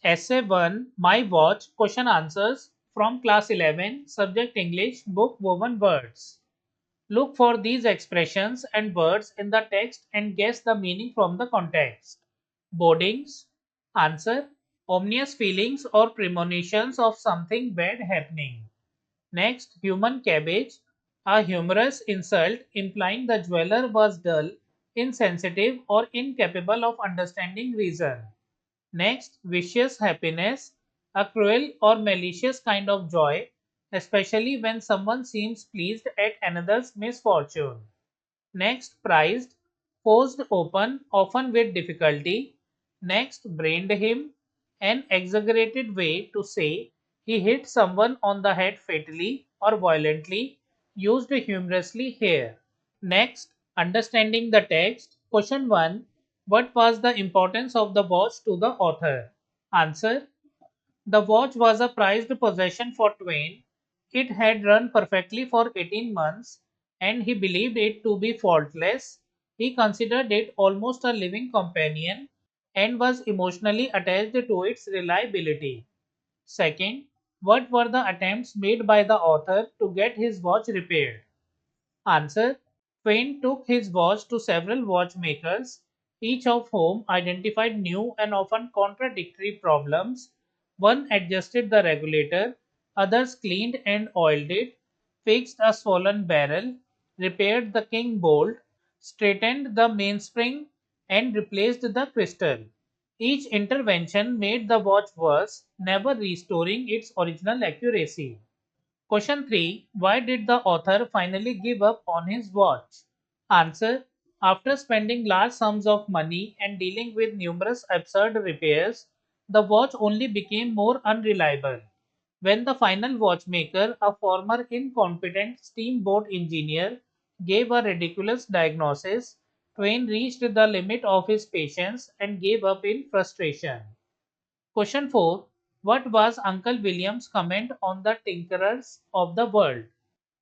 Essay 1 My Watch Question Answers from Class 11 Subject English Book Woven Words. Look for these expressions and words in the text and guess the meaning from the context. Bodings. Answer. Ominous feelings or premonitions of something bad happening. Next, human cabbage. A humorous insult implying the jeweler was dull, insensitive, or incapable of understanding reason. Next, vicious happiness, a cruel or malicious kind of joy, especially when someone seems pleased at another's misfortune. Next, prized, forced open, often with difficulty. Next, brained him, an exaggerated way to say he hit someone on the head fatally or violently, used humorously here. Next, understanding the text. Question 1. What was the importance of the watch to the author? Answer. The watch was a prized possession for Twain. It had run perfectly for 18 months and he believed it to be faultless. He considered it almost a living companion and was emotionally attached to its reliability. Second, what were the attempts made by the author to get his watch repaired? Answer. Twain took his watch to several watchmakers, each of whom identified new and often contradictory problems. One adjusted the regulator, others cleaned and oiled it, fixed a swollen barrel, repaired the king bolt, straightened the mainspring, and replaced the crystal. Each intervention made the watch worse, never restoring its original accuracy. Question 3. Why did the author finally give up on his watch? Answer. After spending large sums of money and dealing with numerous absurd repairs, the watch only became more unreliable. When the final watchmaker, a former incompetent steamboat engineer, gave a ridiculous diagnosis, Twain reached the limit of his patience and gave up in frustration. Question 4. What was Uncle William's comment on the tinkerers of the world?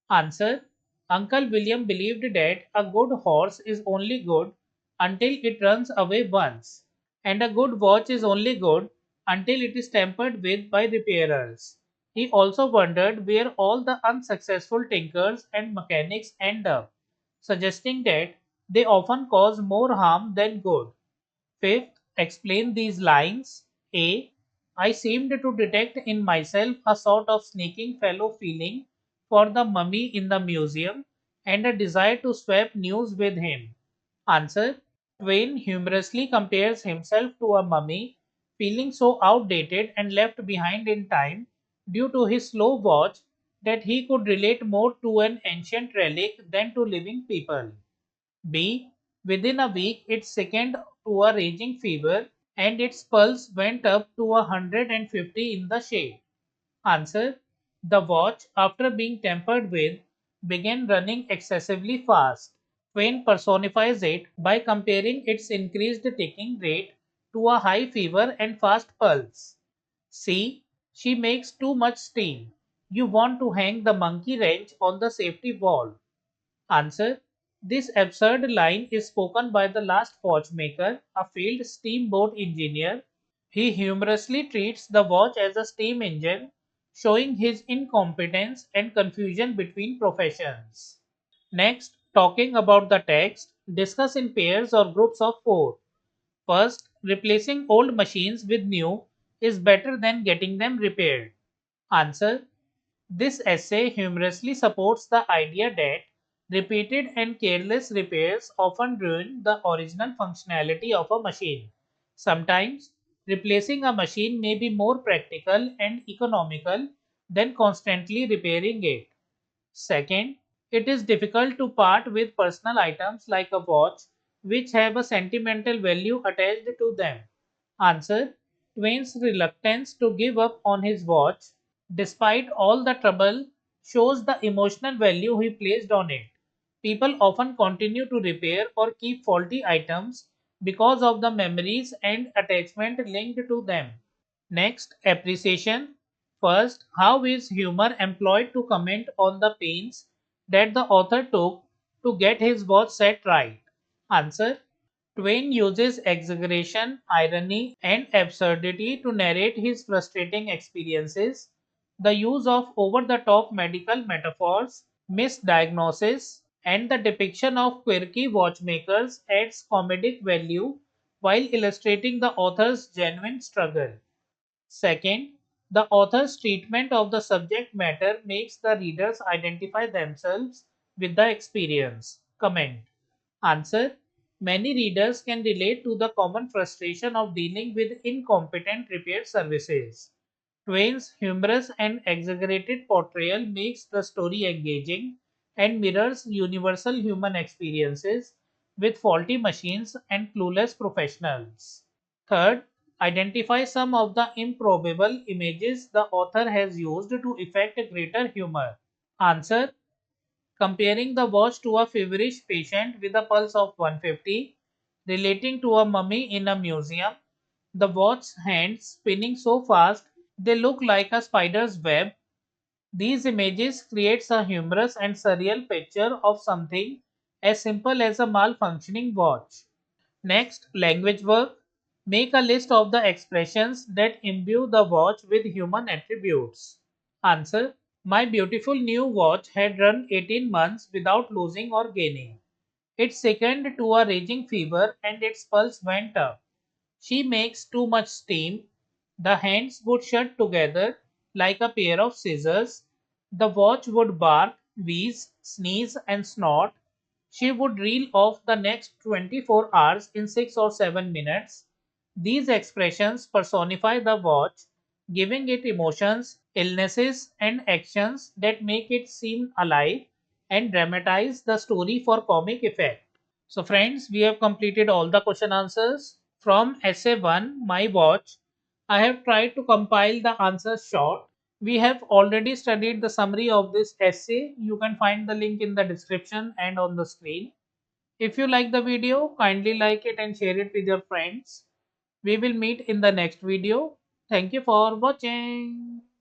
Answer. Uncle William believed that a good horse is only good until it runs away once, and a good watch is only good until it is tampered with by repairers. He also wondered where all the unsuccessful tinkers and mechanics end up, suggesting that they often cause more harm than good. Fifth, explain these lines. A. I seemed to detect in myself a sort of sneaking fellow feeling for the mummy in the museum and a desire to swap news with him. Answer. Twain humorously compares himself to a mummy, feeling so outdated and left behind in time due to his slow watch that he could relate more to an ancient relic than to living people. B. Within a week it sickened to a raging fever and its pulse went up to 150 in the shade. Answer. The watch, after being tampered with, began running excessively fast. Twain personifies it by comparing its increased ticking rate to a high fever and fast pulse. C. She makes too much steam. You want to hang the monkey wrench on the safety valve. Answer. This absurd line is spoken by the last watchmaker, a failed steamboat engineer. He humorously treats the watch as a steam engine, showing his incompetence and confusion between professions. Next, talking about the text, discuss in pairs or groups of four. First, replacing old machines with new is better than getting them repaired. Answer. This essay humorously supports the idea that repeated and careless repairs often ruin the original functionality of a machine. Sometimes, replacing a machine may be more practical and economical than constantly repairing it. Second, it is difficult to part with personal items like a watch, which have a sentimental value attached to them. Answer. Twain's reluctance to give up on his watch, despite all the trouble, shows the emotional value he placed on it. People often continue to repair or keep faulty items because of the memories and attachment linked to them. Next, appreciation. First, how is humor employed to comment on the pains that the author took to get his watch set right? Answer. Twain uses exaggeration, irony, and absurdity to narrate his frustrating experiences. The use of over the top medical metaphors, misdiagnosis, and the depiction of quirky watchmakers adds comedic value while illustrating the author's genuine struggle. Second, the author's treatment of the subject matter makes the readers identify themselves with the experience. Comment. Answer. Many readers can relate to the common frustration of dealing with incompetent repair services. Twain's humorous and exaggerated portrayal makes the story engaging and mirrors universal human experiences with faulty machines and clueless professionals. Third, identify some of the improbable images the author has used to effect a greater humor. Answer. Comparing the watch to a feverish patient with a pulse of 150, relating to a mummy in a museum, the watch's hands spinning so fast they look like a spider's web. These images creates a humorous and surreal picture of something as simple as a malfunctioning watch. Next, language work. Make a list of the expressions that imbue the watch with human attributes. Answer. My beautiful new watch had run 18 months without losing or gaining. It sickened to a raging fever and its pulse went up. She makes too much steam. The hands would shut together like a pair of scissors. The watch would bark, wheeze, sneeze, and snort. She would reel off the next 24 hours in 6 or 7 minutes. These expressions personify the watch, giving it emotions, illnesses, and actions that make it seem alive and dramatize the story for comic effect. So friends, we have completed all the question answers. From essay 1, My Watch, I have tried to compile the answers short. We have already studied the summary of this essay. You can find the link in the description and on the screen. If you like the video, kindly like it and share it with your friends. We will meet in the next video. Thank you for watching.